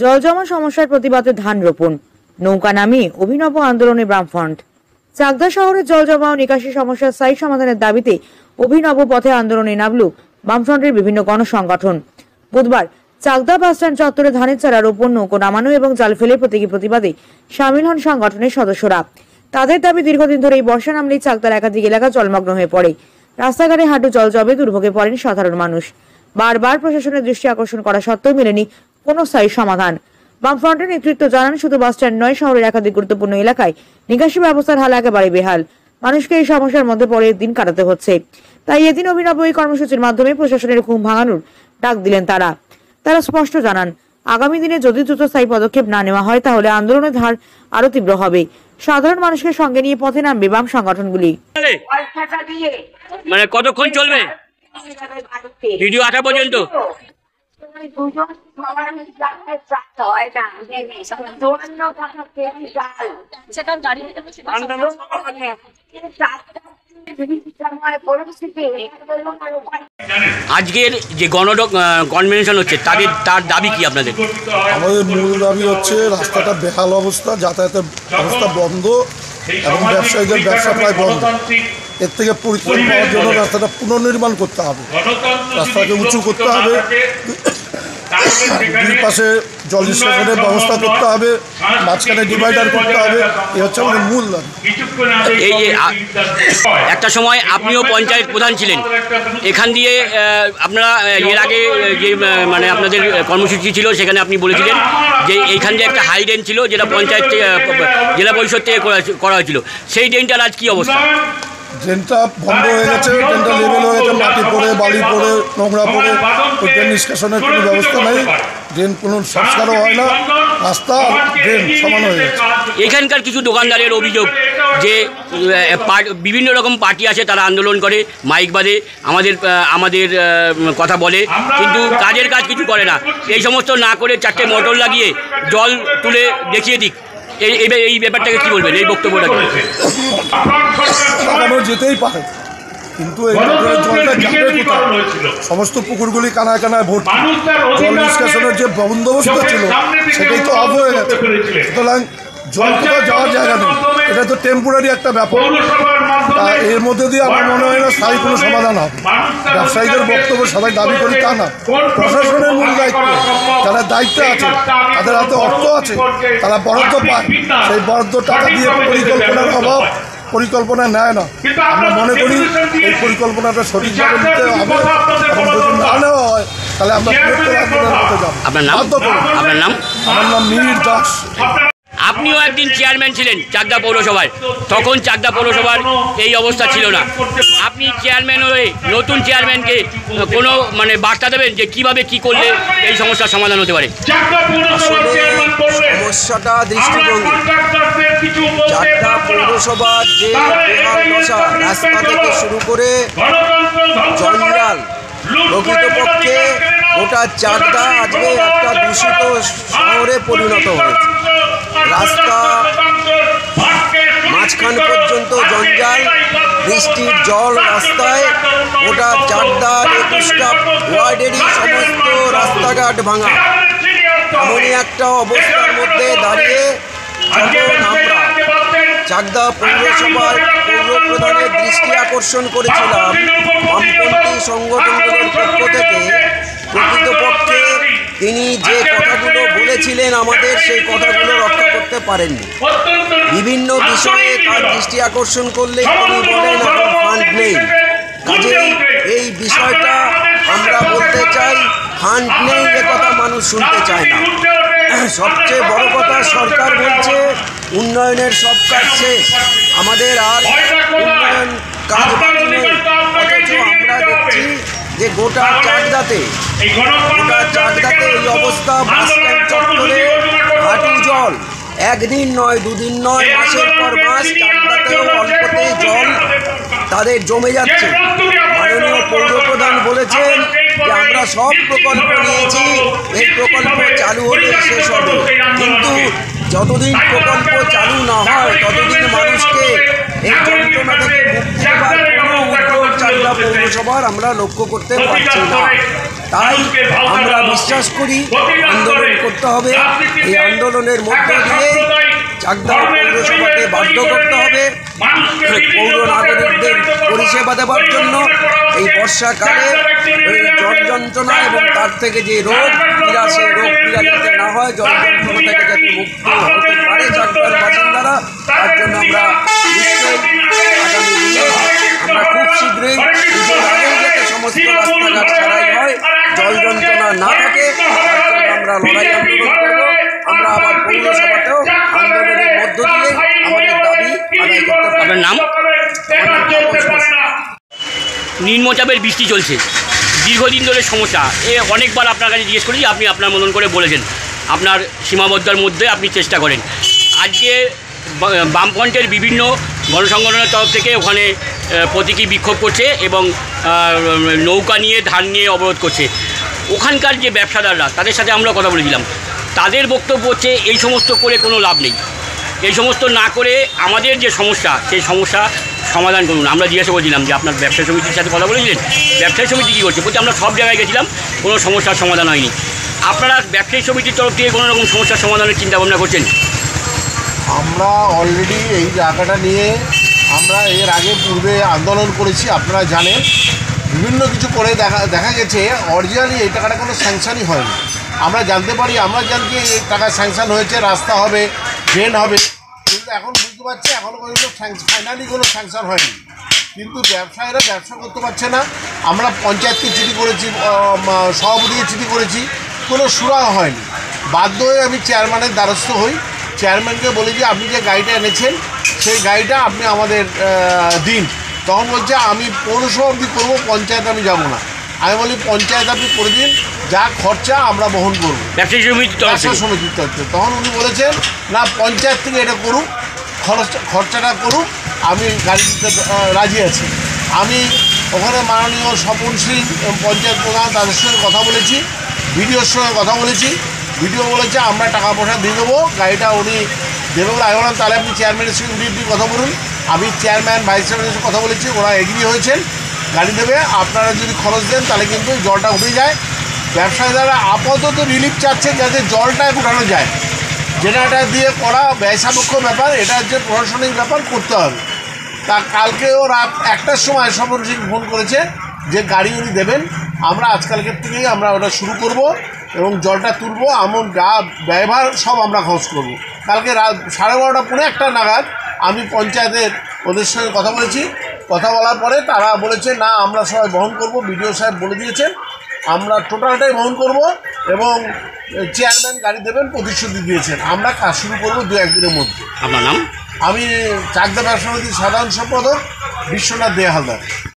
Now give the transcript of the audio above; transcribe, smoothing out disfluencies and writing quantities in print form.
জলজমা সমস্যার প্রতিবাদে ধান রোপণ, নৌকা নামিয়ে অভিনব আন্দোলনে বামফ্রন্ট। চাকদা শহরের জলজমা ও নিকাশি সমস্যার স্থায়ী সমাধানের দাবিতে অভিনব পথে আন্দোলনে নামল বামফ্রন্টের বিভিন্ন গণসংগঠন। বুধবার চাকদা বাসস্ট্যান্ড চত্বরে ধানের চারা রোপণ, নৌকো নামানো এবং জাল ফেলে প্রতীকী প্রতিবাদে সামিল হন সংগঠনের সদস্যরা। তাদের দাবি, দীর্ঘদিন ধরে এই বর্ষা নামলেই চাকদার একাধিক এলাকা জলমগ্ন হয়ে পড়ে। রাস্তাঘাটে হাঁটু জল জমে দুর্ভোগে পড়েন সাধারণ মানুষ। বারবার প্রশাসনের দৃষ্টি আকর্ষণ করা সত্ত্বেও মেলেনি কোনো স্থায়ী সমাধান। বামফ্রন্টের নেতৃত্ব জানান, শুধু বাসস্ট্যান্ড নয়, শহরের একাধিক গুরুত্বপূর্ণ এলাকায় নিকাশি ব্যবস্থার হাল একেবারে বেহাল। মানুষকে এই সমস্যার মধ্যে পড়ে দিন কাটাতে হচ্ছে। তাই এদিন অভিনব এই কর্মসূচির মাধ্যমে প্রশাসনের ঘুম ভাঙানোর ডাক দিলেন তারা। স্পষ্ট জানান, আগামী দিনে যদি দ্রুত স্থায়ী পদক্ষেপ না নেওয়া হয় তাহলে আন্দোলনের ধার আরো তীব্র হবে। সাধারণ মানুষকে সঙ্গে নিয়ে পথে নামবে বাম সংগঠনগুলি। মানে কতক্ষণ চলবে ভিডিও? 8টা পর্যন্ত। আজকের যে কনভেনশন হচ্ছে তার দাবি কি আপনাদের? আমাদের মূল দাবি হচ্ছে রাস্তাটা বেহাল অবস্থা, যাতায়াতের অবস্থা বন্ধ এবং ব্যবসায়ীদের ব্যবসা প্রায় বন্ধ। এর থেকে পরিত্রাণ পাওয়ার জন্য রাস্তাটা পুনর্নির্মাণ করতে হবে, রাস্তাকে উঁচু করতে হবে, দুই পাশে জল নিষ্কাশনের ব্যবস্থা করতে হবে, মাঝখানে ডিভাইডার করতে হবে। এই হচ্ছে আমাদের মূল দাবি। এই যে একটা সময় আপনিও পঞ্চায়েত প্রধান ছিলেন, এখান দিয়ে আপনারা এর আগে যে মানে আপনাদের কর্মসূচি ছিল সেখানে আপনি বলেছিলেন যে এইখান দিয়ে একটা হাই ড্রেন ছিল, যেটা পঞ্চায়েত জেলা পরিষদ থেকে করা হয়েছিল। সেই ড্রেনটার আজ কী অবস্থা? ড্রেনটা বন্ধ হয়ে গেছে, ড্রেনটা লেভেল হয়ে গেছে, মাটি পড়ে, বালি পড়ে, নোংরা পড়ে, ওই ড্রেন নিষ্কাশনের কোনো ব্যবস্থা নেই, ড্রেন কোনো সংস্কারও হয় না, রাস্তা ড্রেন সমান হয়ে গেছে। এখানকার কিছু দোকানদারের অভিযোগ যে বিভিন্ন রকম পার্টি আছে, তারা আন্দোলন করে, মাইক বাদে আমাদের কথা বলে, কিন্তু কাজের কাজ কিছু করে না। এই সমস্ত না করে 4টে মোটর লাগিয়ে জল তুলে দেখিয়ে দিক। এই ব্যাপারটাকে কি বলবেন, এই বক্তব্যটাকে? লাগানো যেতেই পারে, কিন্তু এই জলটা যাবে কোথায়? সমস্ত পুকুরগুলি কানায় কানায় ভর্তি। জল নিষ্কাশনের যে বন্দোবস্ত ছিল সেটাই তো অফ হয়ে গেছে। সুতরাং জল কোথাও যাওয়ার জায়গা নেই। এটা তো টেম্পোরারি একটা ব্যাপার। এর মধ্যে দিয়ে আমার মনে হয় না স্থায়ী কোনো সমাধান হবে। ব্যবসায়ীদের বক্তব্য সবাই দাবি করি তা না, প্রশাসনের মূল দায়িত্ব, যারা দায়িত্বে আছে, তাদের হাতে অর্থ আছে, তারা বরাদ্দ পায়, সেই বরাদ্দ টাকা দিয়ে পরিকল্পনার অভাব, পরিকল্পনা নেয় না। আমরা মনে করি এই পরিকল্পনাটা সঠিকভাবে নিতে হবে এবং যদি না নেওয়া হয় তাহলে আমরা বৃহত্তর আন্দোলনের পথে যাব। আপনার নাম? আমার নাম মিহির দাস। আপনিও একদিন চেয়ারম্যান ছিলেন চাকদা পৌরসভায়, তখন চাকদা পৌরসভার এই অবস্থা ছিল না। আপনি চেয়ারম্যান হয়ে নতুন চেয়ারম্যানকে কোনো মানে বার্তা দেবেন যে কিভাবে কি করলে এই সমস্যার সমাধান হতে পারে? সমস্যাটা দৃষ্টিভঙ্গি। চাকদা পৌরসভার যে দশা, রাস্তা থেকে শুরু করে জঞ্জাল, প্রকৃতপক্ষে গোটা চাকদা আজকে একটা দূষিত শহরে পরিণত হয়েছে। রাস্তা মাঝখান পর্যন্ত জঞ্জাল, বৃষ্টির জল রাস্তায়, গোটা চাকদার 21টা ওয়ার্ডেরই সমস্ত রাস্তাঘাট ভাঙা। এমনই একটা অবস্থার মধ্যে দাঁড়িয়ে যখন আমরা চাকদা পৌরসভার পৌর প্রধানের দৃষ্টি আকর্ষণ করেছিলাম বামপন্থী সংগঠনগুলোর পক্ষ থেকে, প্রকৃতপক্ষে তিনি যে কথাগুলো বলেছিলেন আমাদের, সেই কথাগুলো রক্ষা করতে পারেননি। বিভিন্ন বিষয়ে তার দৃষ্টি আকর্ষণ করলে তিনি বলেন এখন ফান্ড নেই। কাজেই এই বিষয়টা আমরা বলতে চাই, ফান্ড নেই এ কথা মানুষ শুনতে চায় না। সবচেয়ে বড় কথা, সরকার বলছে উন্নয়নের সব কাজ শেষ, আমাদের আর উন্নয়ন কাজ বাকি নেই। অথচ আমরা দেখছি যে গোটা চাকদাতে এই অবস্থা। বাসস্ট্যান্ড চত্বরে হাঁটু জল, একদিন নয়, দুদিন নয়, মাসের পর মাস চাকদাতেও অল্পতেই জল তাদের জমে যাচ্ছে। মাননীয় পৌরপ্রধান বলেছেন যে আমরা সব প্রকল্প নিয়েছি, এই প্রকল্প চালু হলে শেষ হবে, কিন্তু যতদিন প্রকল্প চালু না হয় ততদিন মানুষকে এই যন্ত্রণা থেকে মুক্তি দেওয়ার কোনো উদ্যোগ চাকদা পৌরসভার আমরা লক্ষ্য করতে পারছি না। তাই আমরা বিশ্বাস করি আন্দোলন করতে হবে। এই আন্দোলনের মধ্য দিয়ে চাকদা পৌরসভাকে বাধ্য করতে হবে পৌর নাগরিকদের পরিষেবা দেওয়ার জন্য। এই বর্ষাকালে এই জল যন্ত্রণা এবং তার থেকে যে রোগ পীড়া, সেই রোগ পীড়া যাতে না হয়, জল যন্ত্রণা থেকে যাতে মুক্ত হতে পারে চাকদার বাসিন্দারা, তার জন্য আমরা নিশ্চয়ই আগামী দিনে আমরা খুব শীঘ্রই পুজোর আগেই যাতে সমস্ত রাস্তাঘাট ছাড়াই হয়, জল যন্ত্রণা না থাকে, তার জন্য আমরা লড়াই আন্দোলন করব। আমরা আবার পৌরসভাতেও আন্দোলনের মধ্য দিয়ে আমাদের দাবি আদায় করতে পারব। আপনার নাম? নিম্নচাপের বৃষ্টি চলছে, দীর্ঘদিন ধরে সমস্যা। অনেকবার আপনার কাছে জিজ্ঞেস করেছি, আপনি আপনার মতন করে বলেছেন, আপনার সীমাবদ্ধতার মধ্যে আপনি চেষ্টা করেন। আজকে বামফ্রন্টের বিভিন্ন গণসংগঠনের তরফ থেকে ওখানে প্রতীকী বিক্ষোভ করছে এবং নৌকা নিয়ে ধান নিয়ে অবরোধ করছে। ওখানকার যে ব্যবসাদাররা, তাদের সাথে আমরা কথা বলেছিলাম, তাদের বক্তব্য হচ্ছে এই সমস্ত করে কোনো লাভ নেই, এই সমস্ত না করে আমাদের যে সমস্যা, সেই সমস্যা সমাধান করুন। আমরা জিজ্ঞাসা করছিলাম যে আপনার ব্যবসায়ী সমিতির সাথে কথা বলেছিলেন, ব্যবসায়ী সমিতি কী করছে? বলছে আমরা সব জায়গায় গেছিলাম, কোনো সমস্যার সমাধান হয়নি। আপনারা ব্যবসায়ী সমিতির তরফ থেকে কোনো রকম সমস্যার সমাধানের চিন্তাভাবনা করছেন? আমরা অলরেডি এই জায়গাটা নিয়ে আমরা এর আগে পূর্বে আন্দোলন করেছি, আপনারা জানেন। বিভিন্ন কিছু করে দেখা গেছে অরিজিনালি এই টাকাটা কোনো স্যাংশনই হয়নি। আমরা জানতে পারি, আমরা জানি যে এই টাকা স্যাংশন হয়েছে, রাস্তা হবে, ড্রেন হবে, কিন্তু এখন বুঝতে পারছি এখনও পর্যন্ত ফাইনালি কোনো স্যাংশন হয়নি। কিন্তু ব্যবসায়ীরা ব্যবসা করতে পারছে না। আমরা পঞ্চায়েতকে চিঠি করেছি, সভাপতিকে চিঠি করেছি, কোনো সুরাহা হয়নি। বাধ্য হয়ে আমি চেয়ারম্যানের দ্বারস্থ হই। চেয়ারম্যানকে বলি যে আপনি যে গাড়িটা এনেছেন সেই গাড়িটা আপনি আমাদের দিন। তখন বলছে আমি পৌরসভা অবধি করবো, পঞ্চায়েত আমি যাব না। আমি বলি পঞ্চায়েত আপনি করে দিন, যা খরচা আমরা বহন করবো ব্যবসায়ী সমিতির তরফে। তখন উনি বলেছেন না, পঞ্চায়েত থেকে এটা করুক, খরচাটা করুক, আমি গাড়ি দিতে রাজি আছি। আমি ওখানে মাননীয় স্বপন সিং পঞ্চায়েত প্রধান, তাদের সঙ্গে কথা বলেছি, বিডিওর সঙ্গে কথা বলেছি। বিডিও বলেছে আমরা টাকা পয়সা দিয়ে দেবো, গাড়িটা উনি দেবে বলে। আমি বললাম তাহলে আপনি চেয়ারম্যানের সঙ্গে ইমিডিয়েটলি কথা বলুন। আমি চেয়ারম্যান, ভাইস চেয়ারম্যানের সঙ্গে কথা বলেছি, ওরা এগ্রি হয়েছেন, গাড়ি দেবে। আপনারা যদি খরচ দেন তাহলে কিন্তু জলটা উঠে যায়। ব্যবসায়ীরা আপাতত রিলিফ চাচ্ছে যাতে জলটা উঠানো যায়। যেটা দিয়ে করা ব্যয়সাপেক্ষ ব্যাপার, এটা যে প্রশাসনিক ব্যাপার করতে হবে। তা কালকেও রাত 1টার সময় স্বপন সিং ফোন করেছে যে গাড়ি উনি দেবেন। আমরা আজকালকের থেকেই আমরা ওটা শুরু করব এবং জলটা তুলবো, এমন ব্যয়ভার সব আমরা খরচ করব। কালকে রাত 12:30 পৌনে 1টা নাগাদ আমি পঞ্চায়েতের ওদের সঙ্গে কথা বলেছি। কথা বলার পরে তারা বলেছে না, আমরা সবাই বহন করব। বিডিও সাহেব বলে দিয়েছেন আমরা টোটালটাই বহন করব এবং চেয়ারম্যান গাড়ি দেবেন, প্রতিশ্রুতি দিয়েছেন। আমরা কাজ শুরু করব 2-1 দিনের মধ্যে। আপনার নাম? আমি চাকদা ব্যবসা সমিতির সাধারণ সম্পাদক বিশ্বনাথ দে হালদার।